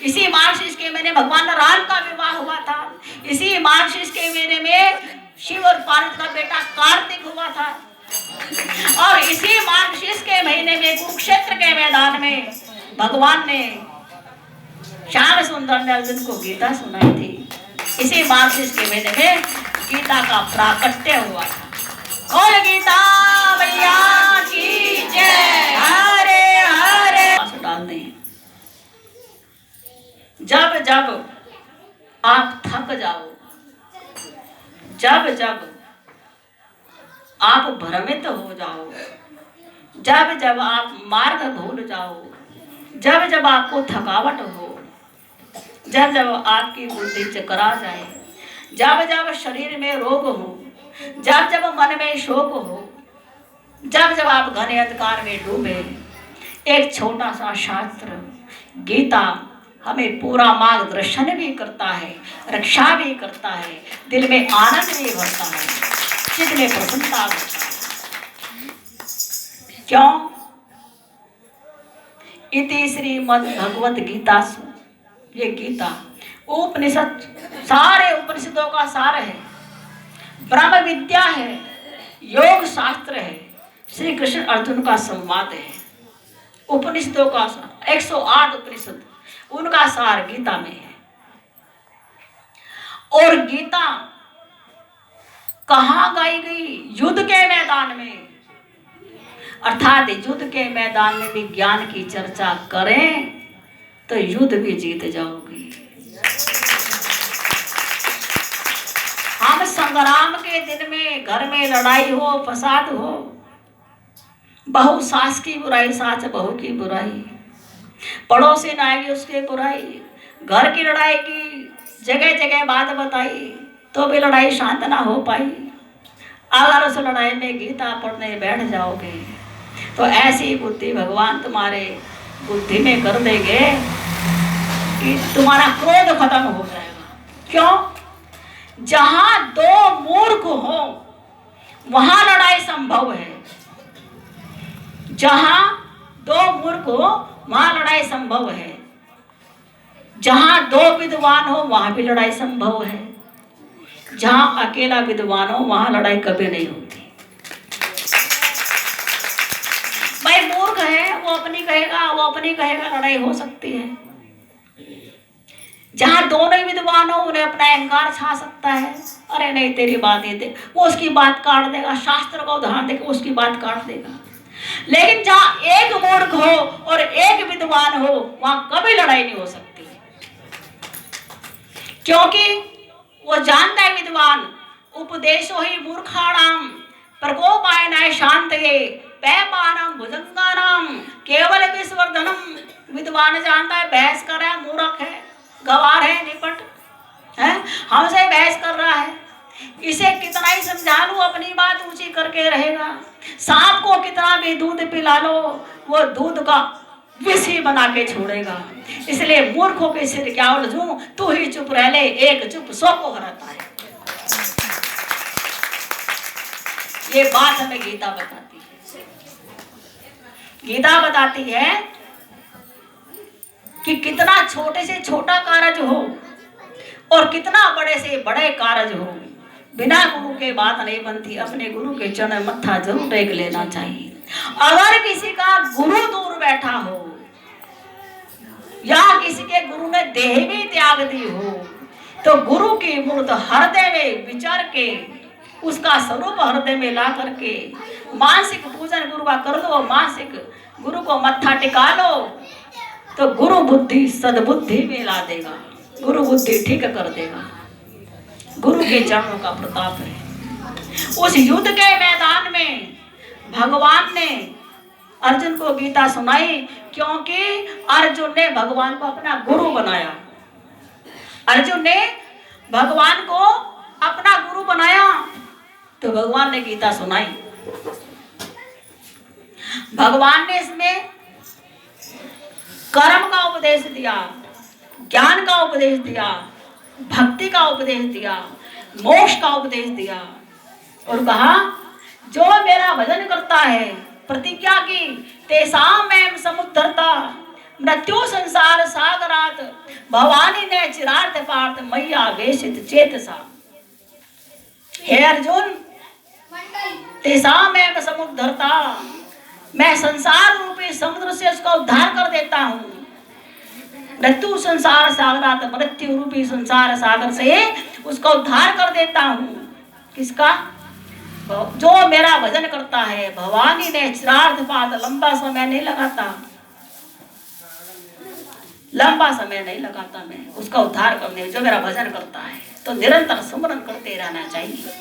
इसी मार्गशीर्ष के महीने भगवान राम का विवाह हुआ था। इसी मार्गशीर्ष के महीने में शिव और पार्वती का बेटा कार्तिक हुआ था। और इसी मार्गशीर्ष के महीने में कुरुक्षेत्र के मैदान में भगवान ने श्याम सुंदर ने अर्जुन को गीता सुनाई थी। इसी मार्गशीर्ष के महीने में गीता का प्राकट्य हुआ था। और गीता मैया की जय। हरे हरे डाल दें। जब जब आप थक जाओ, जब जब आप भ्रमित हो जाओ, जब जब आप मार्ग भूल जाओ, जब जब आपको थकावट हो, जब जब आपकी बुद्धि चकरा जाए, जब जब शरीर में रोग हो, जब जब मन में शोक हो, जब जब आप घने अंधकार में डूबे, एक छोटा सा शास्त्र गीता हमें पूरा मार्गदर्शन भी करता है, रक्षा भी करता है, दिल में आनंद भी भरता है, चित्त में प्रसन्नता भरता है। क्यों? इति श्रीमद् भगवत गीता। ये गीता उपनिषद, सारे उपनिषदों का सार है, ब्रह्म विद्या है, योग शास्त्र है, श्री कृष्ण अर्जुन का संवाद है। उपनिषदों का सार 108 उपनिषद, उनका सार गीता में है। और गीता कहाँ गाई गई? युद्ध के मैदान में। अर्थात युद्ध के मैदान में भी ज्ञान की चर्चा करें तो युद्ध भी जीत जाओगे। हम संग्राम के दिन में घर में लड़ाई हो, फसाद हो, बहू सास की बुराई, सास बहू की बुराई, पड़ोसी न आएगी उसकी बुराई, घर की लड़ाई की जगह जगह बात बताई तो भी लड़ाई शांत ना हो पाई। अगर उस लड़ाई में गीता पढ़ने बैठ जाओगे तो ऐसी बुद्धि भगवान तुम्हारे बुद्धि में कर देंगे कि तुम्हारा क्रोध खत्म हो जाएगा। क्यों? जहां दो मूर्ख हो वहां लड़ाई संभव है। जहां दो मूर्ख हो वहां लड़ाई संभव है। जहां दो विद्वान हो वहां भी लड़ाई संभव है। जहां अकेला विद्वान हो वहां लड़ाई कभी नहीं होती। भाई मूर्ख है वो अपनी कहेगा, वो अपनी कहेगा, लड़ाई हो सकती है। जहां दोनों ही विद्वान हो उन्हें अपना अहंकार छा सकता है। अरे नहीं तेरी बात ये दे, वो उसकी बात काट देगा, शास्त्र का उदाहरण देकर उसकी बात काट देगा। लेकिन जहां एक मूर्ख हो और एक विद्वान हो वहां कभी लड़ाई नहीं हो सकती। क्योंकि वो जानता है विद्वान, उपदेशो ही मूर्खाणाम प्रकोपायनाय शांतये पैपानम भुजंगानाम केवल विश्वर्धनम। विद्वान जानता है बहस कर रहा है, मूर्ख है, गवार है, निपट है, हमसे बहस कर रहा है, इसे कितना ही समझा लो अपनी बात ऊंची करके रहेगा। सांप को कितना भी दूध पिला लो वो दूध का विष ही बना के छोड़ेगा। इसलिए मूर्खों के सिर क्या उलझूं, तू ही चुप रह ले, एक चुप 100 को हराता है। ये बात हमें गीता बताती है। गीता बताती है कि कितना छोटे से छोटा कारज हो और कितना बड़े से बड़े कारज हो, बिना गुरु के बात नहीं बनती। अपने गुरु के चरण मत्था जरूर टेक लेना चाहिए। अगर किसी का गुरु दूर बैठा हो या किसी के गुरु ने देह भी त्याग दी हो तो गुरु की मूर्त हृदय में विचार के, उसका स्वरूप हृदय में ला करके मानसिक पूजन गुरु का कर दो, मानसिक गुरु को मत्था टिका लो तो गुरु बुद्धि सद्बुद्धि में ला देगा, गुरु बुद्धि ठीक कर देगा। गुरु के चरणों का प्रताप है। उस युद्ध के मैदान में भगवान ने अर्जुन को गीता सुनाई क्योंकि अर्जुन ने भगवान को अपना गुरु बनाया। अर्जुन ने भगवान को अपना गुरु बनाया तो भगवान ने गीता सुनाई। भगवान ने इसमें कर्म का उपदेश दिया, ज्ञान का उपदेश दिया, भक्ति का उपदेश दिया, मोक्ष का उपदेश दिया और कहा जो मेरा भजन करता है, प्रतिज्ञा की तेसाम मैं समुद्धरता, मृत्यु संसार सागरात भवानी ने चिरार्थ पार्थ मैया वेशित चेतसा। हे अर्जुन, तेसाम एक समुद्धरता, मैं संसार रूपी समुद्र से उसका उद्धार कर देता हूँ। मृत्यु संसार सागरात, मृत्यु रूपी संसार सागर से उसका उद्धार कर देता हूँ। किसका? जो मेरा भजन करता है। भवानी ने चिरार्थ पार्थ, लंबा समय नहीं लगाता, लंबा समय नहीं लगाता मैं उसका उद्धार करने, जो मेरा भजन करता है। तो निरंतर स्मरण करते रहना चाहिए।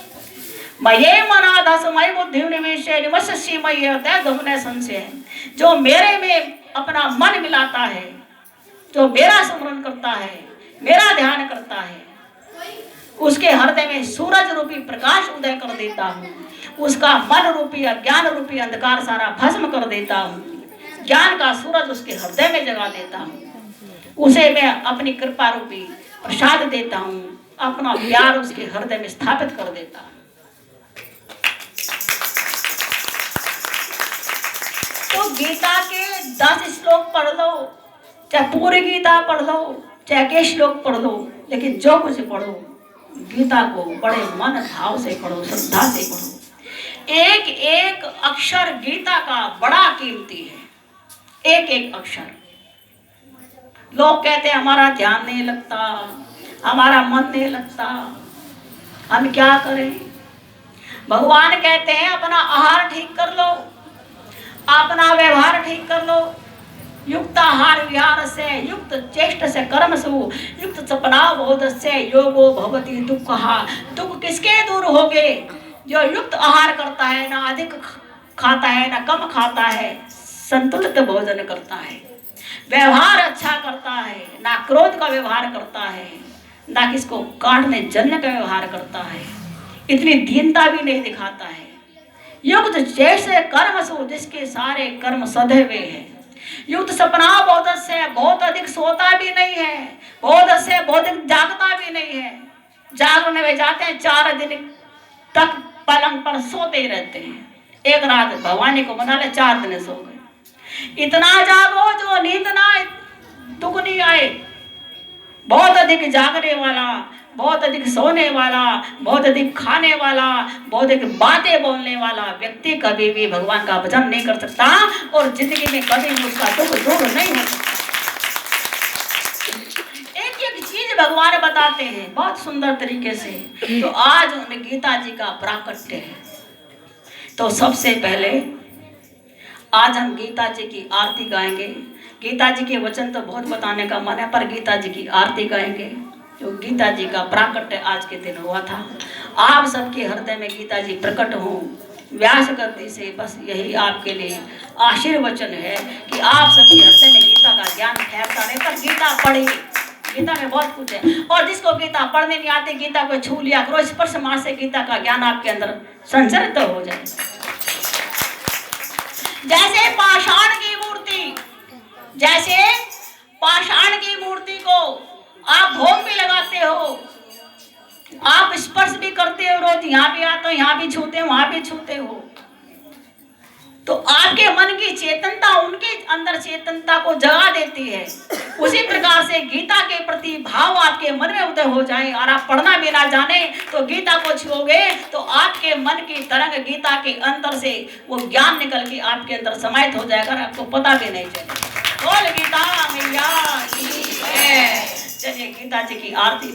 मये मनाधस मय बुद्धि निवेशे निवससी मय्ये अतः दुमने संशय। जो मेरे में अपना मन मिलाता है, जो मेरा स्मरण करता है, मेरा ध्यान करता है, उसके हृदय में सूरज रूपी प्रकाश उदय कर देता हूँ। उसका मन रूपी अज्ञान रूपी अंधकार सारा भस्म कर देता हूँ। ज्ञान का सूरज उसके हृदय में जगा देता हूँ। उसे मैं अपनी कृपा रूपी प्रसाद देता हूँ, अपना प्यार उसके हृदय में स्थापित कर देता हूँ। तो गीता के 10 श्लोक पढ़ लो, चाहे पूरी गीता पढ़ लो, चाहे के श्लोक पढ़ लो, लेकिन जो कुछ पढ़ो गीता को बड़े मन भाव से पढ़ो, श्रद्धा से पढ़ो। एक एक अक्षर गीता का बड़ा कीमती है, एक एक अक्षर। लोग कहते हैं हमारा ध्यान नहीं लगता, हमारा मन नहीं लगता, हम क्या करें? भगवान कहते हैं अपना आहार ठीक कर लो, अपना व्यवहार ठीक कर लो। युक्त आहार विहार से, युक्त चेष्ट से, कर्म से, युक्त सपना बोध से योगो भवति दुःखः। दुख किसके दूर होगे? जो युक्त आहार करता है, ना अधिक खाता है ना कम खाता है, संतुलित भोजन करता है, व्यवहार अच्छा करता है, ना क्रोध का व्यवहार करता है, ना किसको काटने जलने का व्यवहार करता है, इतनी दीनता भी नहीं दिखाता है। युक्त जैसे कर्म सो, जिसके सारे कर्म सधे हुए हैं। युक्त सपना बहुत से, बहुत अधिक सोता भी नहीं है, बहुत से बहुत अधिक जागता भी नहीं है। जागने में जाते हैं 4 दिन तक पलंग पर सोते ही रहते हैं। एक रात भवानी को मना ले, 4 दिन सो गए। इतना जागो जो नींद ना दुख नहीं आए। बहुत अधिक जागने वाला, बहुत अधिक सोने वाला, बहुत अधिक खाने वाला, बहुत अधिक बातें बोलने वाला व्यक्ति कभी भी भगवान का भजन नहीं कर सकता और जिंदगी में कभी भी उसका दुख दूर नहीं हो सकता। एक एक चीज भगवान बताते हैं बहुत सुंदर तरीके से। तो आज उन गीता जी का प्राकट्य है। तो सबसे पहले आज हम गीता जी की आरती गाएंगे। गीता जी के वचन तो बहुत बताने का मन है, पर गीता जी की आरती गाएंगे। जो गीता जी का प्राकट्य आज के दिन हुआ था, आप सबके हृदय में गीता जी प्रकट हो व्यास गति से। बस यही आपके लिए आशीर्वचन है कि आप सबके हृदय में गीता का ज्ञान ठहरता रहे। पर गीता पढ़िए, गीता में बहुत कुछ है। और जिसको गीता पढ़ने नहीं आती, गीता को छू लिया करो, स्पर्श मार से गीता का ज्ञान आपके अंदर संचरित हो जाए। जैसे पाषाण की मूर्ति, जैसे पाषाण की मूर्ति को आप भोग भी लगाते हो, आप स्पर्श भी करते हो, रोज यहाँ भी आते हो, यहाँ भी छूते हो, वहां भी छूते हो, तो आपके मन की चेतनता उनके अंदर चेतनता को जगा देती है। उसी प्रकार से गीता के प्रति भाव आपके मन में उदय हो जाए और आप पढ़ना भी ना जाने तो गीता को छुओगे तो आपके मन की तरंग गीता के अंदर से वो ज्ञान निकल के आपके अंदर समाहित हो जाएगा, आपको पता भी नहीं चलेगा। बोल गीता मैया की जय। चलिए गीता जी की आरती।